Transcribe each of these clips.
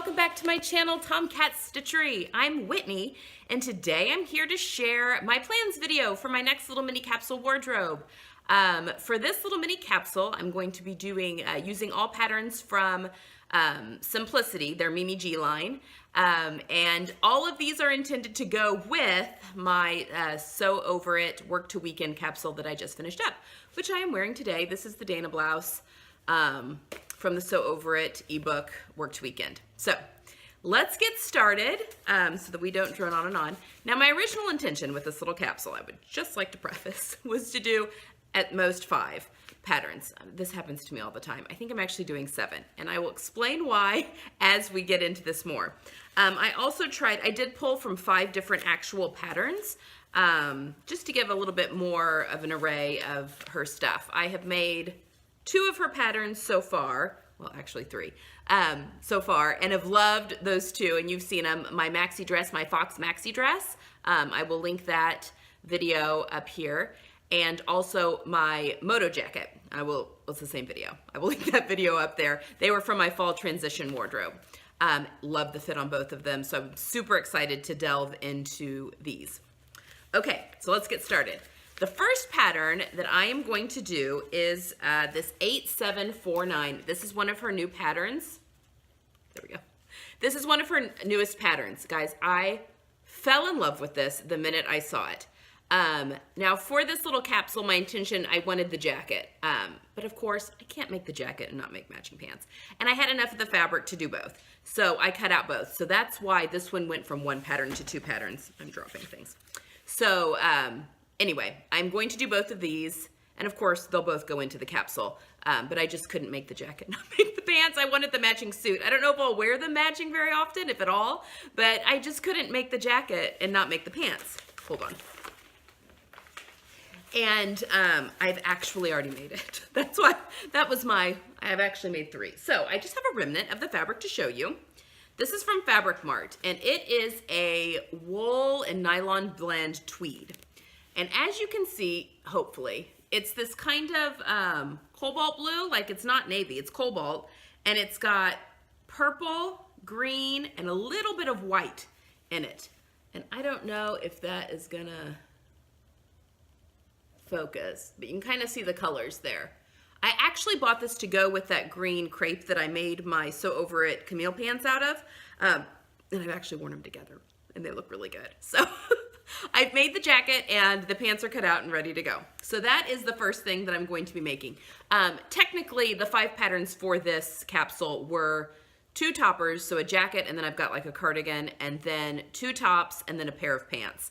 welcome back to my channel, Tomcat Stitchery. I'm Whitney, and today I'm here to share my plans video for my next little mini capsule wardrobe. For this little mini capsule, I'm going to be doing using all patterns from Simplicity, their Mimi G line, and all of these are intended to go with my Sew Over It Work to Weekend capsule that I just finished up, which I am wearing today. This is the Dana blouse from the Sew Over It ebook Work to Weekend. So let's get started so that we don't drone on and on. Now, my original intention with this little capsule, I would just like to preface, was to do at most 5 patterns. This happens to me all the time. I think I'm actually doing 7, and I will explain why as we get into this more. I did pull from 5 different actual patterns just to give a little bit more of an array of her stuff. I have made 2 of her patterns so far, well actually 3 so far, and have loved those 2, and you've seen them. My maxi dress, my Fox maxi dress, I will link that video up here, and also my moto jacket. It's the same video. I will link that video up there. They were from my fall transition wardrobe. Love the fit on both of them, so I'm super excited to delve into these. Okay, so let's get started. The first pattern that I am going to do is this 8749. This is one of her new patterns. There we go. This is one of her newest patterns. Guys, I fell in love with this the minute I saw it. Now for this little capsule, my intention, I wanted the jacket. But of course, I can't make the jacket and not make matching pants. And I had enough of the fabric to do both. So I cut out both. So that's why this one went from 1 pattern to 2 patterns. I'm dropping things. So, anyway, I'm going to do both of these, and of course, they'll both go into the capsule, but I just couldn't make the jacket, not make the pants. I wanted the matching suit. I don't know if I'll wear them matching very often, if at all, but I just couldn't make the jacket and not make the pants. Hold on. And I've actually already made it. That's why, I've actually made 3. So I just have a remnant of the fabric to show you. This is from Fabric Mart, and it is a wool and nylon blend tweed. And as you can see, hopefully, it's this kind of cobalt blue, like it's not navy, it's cobalt, and it's got purple, green, and a little bit of white in it. And I don't know if that is gonna focus, but you can kind of see the colors there. I actually bought this to go with that green crepe that I made my Sew Over It Camille pants out of, and I've actually worn them together, and they look really good. So I've made the jacket, and the pants are cut out and ready to go. So that is the first thing that I'm going to be making. Technically, the 5 patterns for this capsule were 2 toppers, so a jacket, and then I've got like a cardigan, and then 2 tops, and then a pair of pants.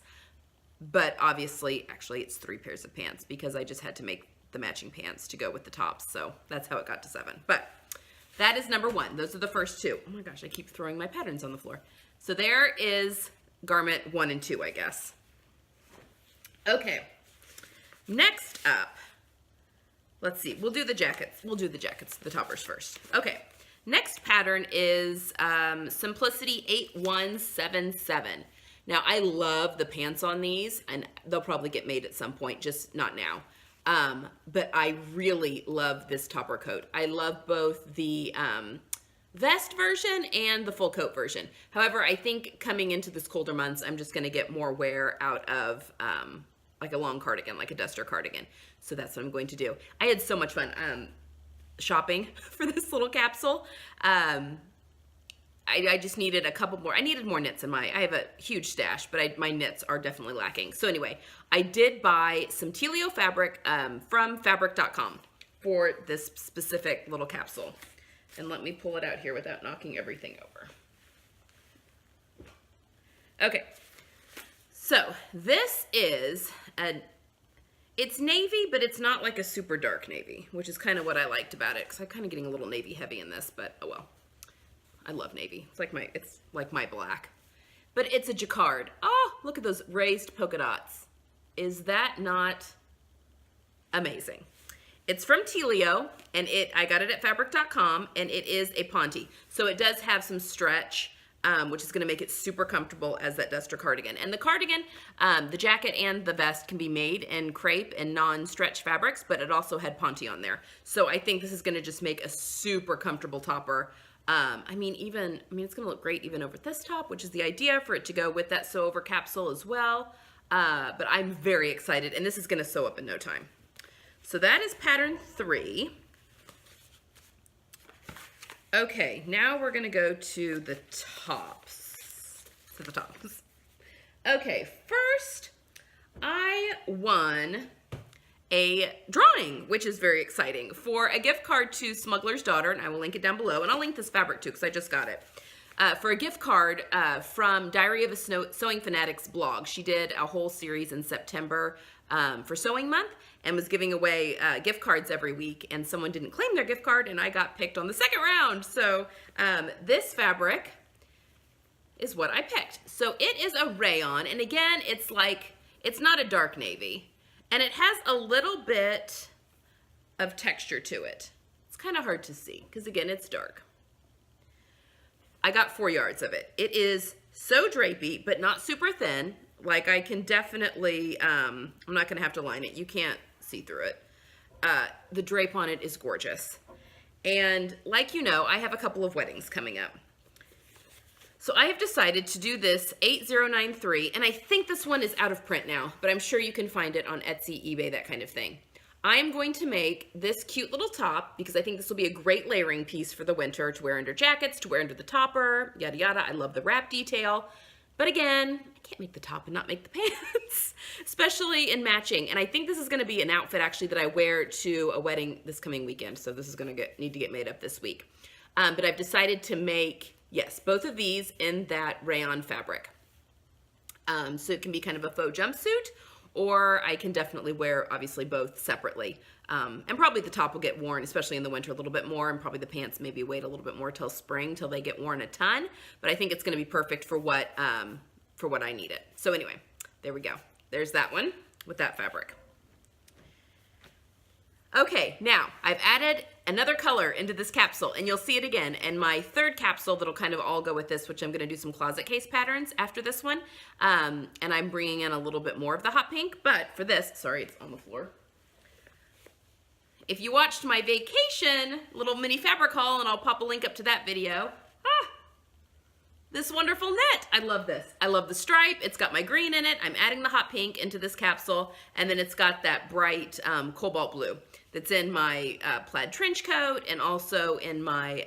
But obviously, actually, it's 3 pairs of pants because I just had to make the matching pants to go with the tops. So that's how it got to 7. But that is number 1. Those are the first 2. Oh my gosh, I keep throwing my patterns on the floor. So there is garment 1 and 2, I guess. Okay, next up, let's see, we'll do the jackets. The toppers first. Okay, next pattern is Simplicity 8177. Now, I love the pants on these, and they'll probably get made at some point, just not now. But I really love this topper coat. I love both the vest version and the full coat version. However, I think coming into this colder months, I'm just going to get more wear out of like a long cardigan, like a duster cardigan. So that's what I'm going to do. I had so much fun shopping for this little capsule. I just needed a couple more. I needed more knits in I have a huge stash, but my knits are definitely lacking. So anyway, I did buy some Telio fabric from fabric.com for this specific little capsule. And let me pull it out here without knocking everything over. Okay, so this is it's navy, but it's not like a super dark navy, which is kind of what I liked about it, because I'm kind of getting a little navy heavy in this, but oh well. I love navy. It's like my black. But it's a jacquard. Oh, look at those raised polka dots. Is that not amazing? It's from Telio, and I got it at fabric.com, and it is a ponte. So it does have some stretch, which is going to make it super comfortable as that duster cardigan. And the cardigan, the jacket and the vest can be made in crepe and non-stretch fabrics, but it also had ponte on there. So I think this is going to just make a super comfortable topper I mean, it's gonna look great even over this top, which is the idea for it to go with that sew over capsule as well. But I'm very excited, and this is gonna sew up in no time. So that is pattern 3. Okay, now we're gonna go to the tops. Okay, first, I won a drawing, which is very exciting, for a gift card to Smuggler's Daughter, and I will link it down below, and I'll link this fabric too, because I just got it. For a gift card from Diary of a Sewing Fanatic's blog. She did a whole series in September for Sewing Month, and was giving away gift cards every week, and someone didn't claim their gift card, and I got picked on the second round. So this fabric is what I picked. So it is a rayon, and again, it's not a dark navy. And it has a little bit of texture to it. It's kind of hard to see because, again, it's dark. I got 4 yards of it. It is so drapey, but not super thin. Like, I can definitely, I'm not going to have to line it. You can't see through it. The drape on it is gorgeous. And like you know, I have a couple of weddings coming up. So I have decided to do this 8093, and I think this one is out of print now, but I'm sure you can find it on Etsy, eBay, that kind of thing. I am going to make this cute little top because I think this will be a great layering piece for the winter to wear under jackets, to wear under the topper, yada yada. I love the wrap detail. But again, I can't make the top and not make the pants, especially in matching. And I think this is gonna be an outfit actually that I wear to a wedding this coming weekend. So this is gonna need to get made up this week. But I've decided to make, yes, both of these in that rayon fabric. So it can be kind of a faux jumpsuit, or I can definitely wear, obviously, both separately. And probably the top will get worn, especially in the winter, a little bit more, and probably the pants maybe wait a little bit more till spring, till they get worn a ton. But I think it's gonna be perfect for what I need it. So anyway, there we go. There's that one with that fabric. Okay, now I've added another color into this capsule, and you'll see it again in my third capsule that'll kind of all go with this, which I'm gonna do some closet case patterns after this one. And I'm bringing in a little bit more of the hot pink, but for this, sorry, it's on the floor. If you watched my vacation little mini fabric haul, and I'll pop a link up to that video, this wonderful net. I love this. I love the stripe. It's got my green in it. I'm adding the hot pink into this capsule, and then it's got that bright cobalt blue that's in my plaid trench coat and also in my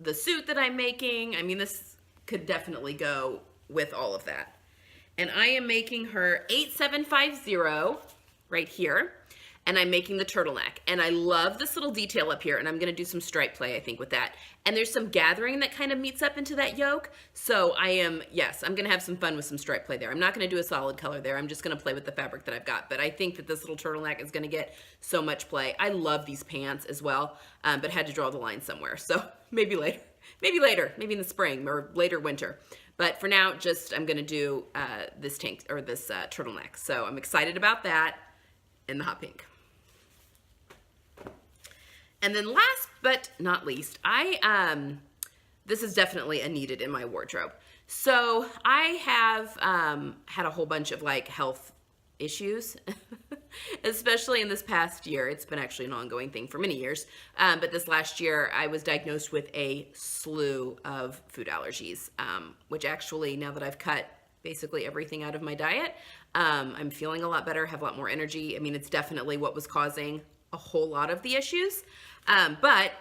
the suit that I'm making. I mean, this could definitely go with all of that. And I am making her 8750 right here. And I'm making the turtleneck. And I love this little detail up here, and I'm gonna do some stripe play, I think, with that. And there's some gathering that kind of meets up into that yoke. So I'm gonna have some fun with some stripe play there. I'm not gonna do a solid color there. I'm just gonna play with the fabric that I've got. But I think that this little turtleneck is gonna get so much play. I love these pants as well, but had to draw the line somewhere. So maybe later, maybe in the spring or later winter. But for now, I'm gonna do this turtleneck. So I'm excited about that in the hot pink. And then last but not least, this is definitely a needed in my wardrobe. So I have had a whole bunch of like health issues, especially in this past year. It's been actually an ongoing thing for many years. But this last year, I was diagnosed with a slew of food allergies, which actually, now that I've cut basically everything out of my diet, I'm feeling a lot better, have a lot more energy. I mean, it's definitely what was causing a whole lot of the issues. But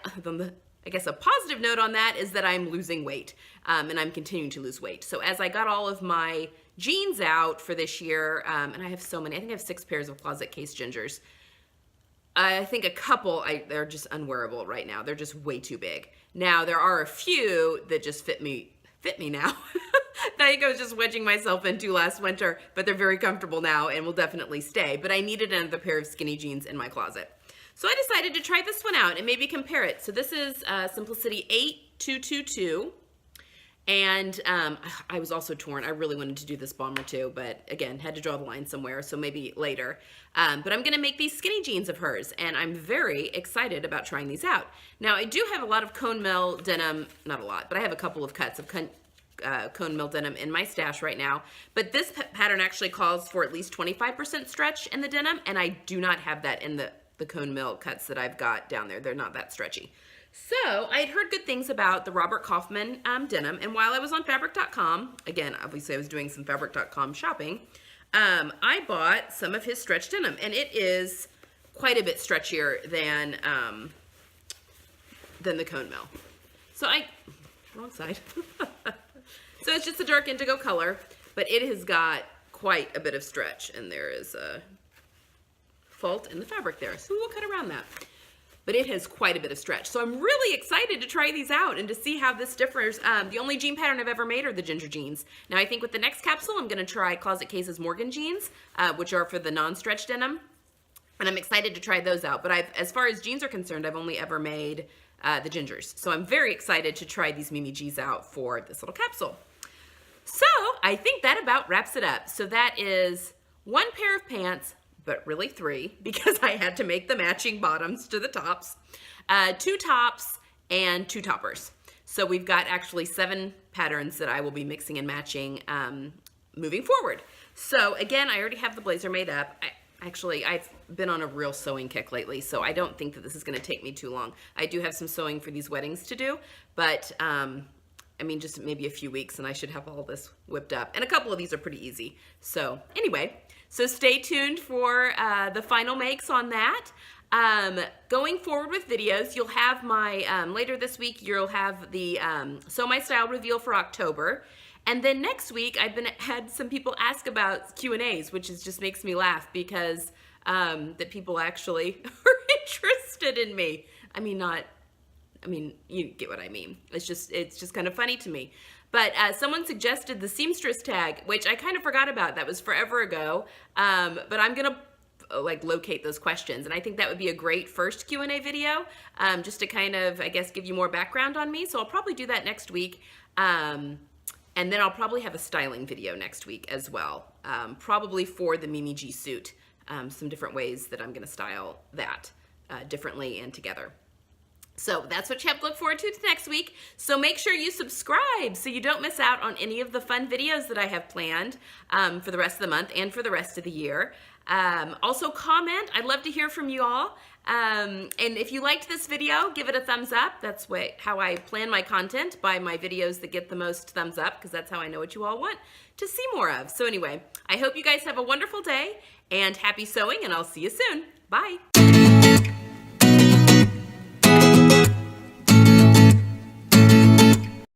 I guess a positive note on that is that I'm losing weight, and I'm continuing to lose weight. So as I got all of my jeans out for this year, and I have so many, I think I have 6 pairs of closet case gingers. I think a couple, they're just unwearable right now. They're just way too big. Now, there are a few that just fit me now. that I think I was just wedging myself into last winter, but they're very comfortable now and will definitely stay. But I needed another pair of skinny jeans in my closet. So I decided to try this one out and maybe compare it. So this is Simplicity 8222. And I was also torn. I really wanted to do this bomber too, but again, had to draw the line somewhere, so maybe later. But I'm gonna make these skinny jeans of hers, and I'm very excited about trying these out. Now, I do have a lot of cone mill denim, not a lot, but I have a couple of cuts of cone mill denim in my stash right now. But this pattern actually calls for at least 25% stretch in the denim, and I do not have that in the cone mill cuts that I've got down there. They're not that stretchy. So I had heard good things about the Robert Kaufman denim, and while I was on fabric.com, again, obviously I was doing some fabric.com shopping, I bought some of his stretch denim, and it is quite a bit stretchier than the Cone Mill. So wrong side. So it's just a dark indigo color, but it has got quite a bit of stretch, and there is a fault in the fabric there, so we'll cut around that. But it has quite a bit of stretch. So I'm really excited to try these out and to see how this differs. The only jean pattern I've ever made are the ginger jeans. Now I think with the next capsule, I'm gonna try Closet Case's Morgan jeans, which are for the non-stretch denim. And I'm excited to try those out. But as far as jeans are concerned, I've only ever made the gingers. So I'm very excited to try these Mimi G's out for this little capsule. So I think that about wraps it up. So that is one pair of pants, but really 3 because I had to make the matching bottoms to the tops, 2 tops, and 2 toppers. So we've got actually 7 patterns that I will be mixing and matching moving forward. So again, I already have the blazer made up. I've been on a real sewing kick lately, so I don't think that this is gonna take me too long. I do have some sewing for these weddings to do, but I mean, just maybe a few weeks and I should have all this whipped up. And a couple of these are pretty easy. So anyway, so stay tuned for the final makes on that. Going forward with videos, you'll have my, later this week, you'll have the Sew My Style reveal for October. And then next week, had some people ask about Q&As, which just makes me laugh because that people actually are interested in me. I mean, you get what I mean. It's just kind of funny to me. But someone suggested the seamstress tag, which I kind of forgot about. That was forever ago. But I'm gonna locate those questions, and I think that would be a great first Q&A video, just to kind of, I guess, give you more background on me. So I'll probably do that next week. And then I'll probably have a styling video next week as well, probably for the Mimi G suit. Some different ways that I'm gonna style that differently and together. So that's what you have to look forward to next week. So make sure you subscribe so you don't miss out on any of the fun videos that I have planned for the rest of the month and for the rest of the year. Also comment, I'd love to hear from you all. And if you liked this video, give it a thumbs up. That's how I plan my content, by my videos that get the most thumbs up, because that's how I know what you all want to see more of. So anyway, I hope you guys have a wonderful day and happy sewing, and I'll see you soon. Bye.